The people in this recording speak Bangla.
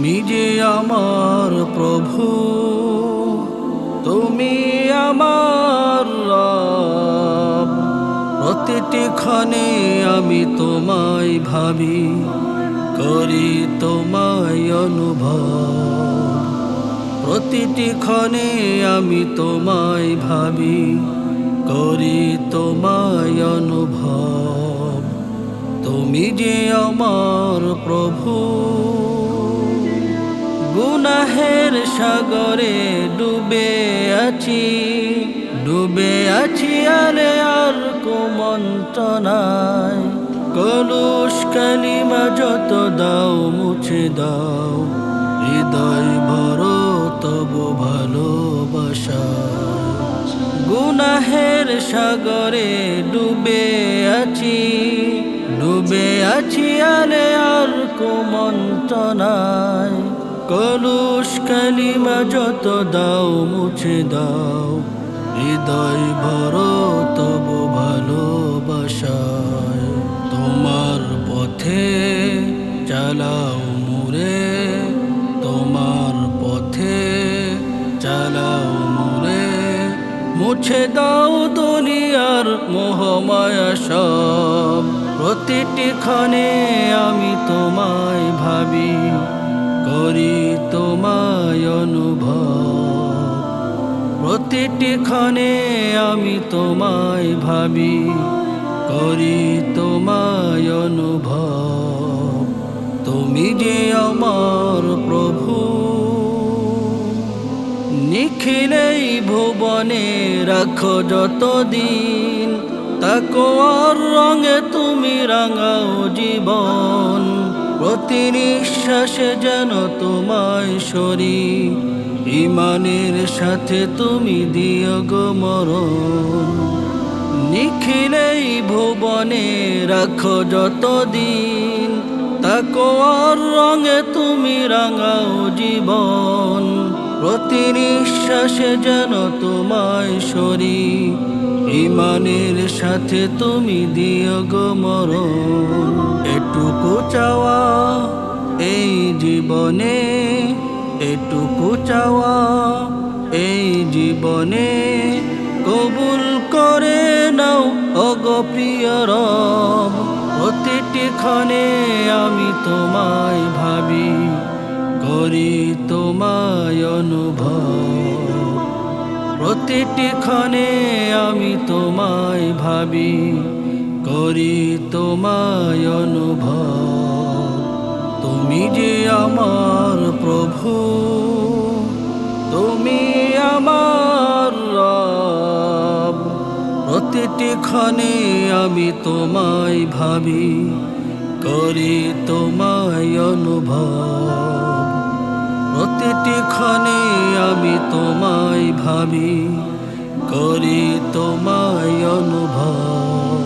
তুমি যে আমার প্রভু, তুমি আমার রব। প্রতিটি ক্ষণে আমি তোমায় ভাবি, করি তোমায় অনুভব। প্রতিটি ক্ষণে আমি তোমায় ভাবি, করি তোমায় অনুভব। তুমি যে আমার প্রভু। গুনাহের সাগরে ডুবে আছি, ডুবে আছি আলে আর কুমন্ত্রণায়। কলুষ কালিমা যত দাও মুছে দাও, হৃদয় ভরো তবু ভালোবাসা। গুনাহের সাগরে ডুবে আছি, ডুবে আছি আলে আর কুমন্ত্রণায়। কলুষ কালিমা যত দাও মুছে দাও, হৃদয় ভরো তবু ভালোবাসায়। তোমার পথে চালাও মুরে, তোমার পথে চালাও মুরে। মুছে দাও দুনিয়ার মোহমায়া সব। প্রতিটি ক্ষণে আমি তোমায় ভাবি, করি তোমায় অনুভব। প্রতিটি ক্ষণে আমি তোমায় ভাবি, করি তোমায় অনুভব। তুমি যে আমার প্রভু। নিখিলেই ভুবনে রাখো যতদিন, তাকওয়ার রঙে তুমি রাঙাও জীবন। প্রতি নিঃশ্বাসে যেন তোমায় সরি, ঈমানের সাথে তুমি দিও গো মরণ। নিখিলেই ভুবনে রাখো যতদিন, তাকওয়ার রঙে তুমি রাঙাও জীবন। প্রতি নিঃশ্বাসে যেন তোমায় সরি, ঈমানের সাথে তুমি দিও গো মরণ। এটুকু চাওয়া এই জীবনে, এটুকু চাওয়া এই জীবনে। কবুল করে নাও ওগো প্রিয় রব। প্রতিটি ক্ষণে আমি তোমায় ভাবি, করি তোমায় অনুভব। প্রতিটি ক্ষণে আমি তোমায় ভাবি, করি তোমায় অনুভব। তুমি যে আমার প্রভু, তুমি আমার রব। প্রতিটি ক্ষণে আমি তোমায় ভাবি, করি তোমায় অনুভব। প্রতিটি ক্ষণে আমি তোমায় ভাবি, করি তোমায় অনুভব।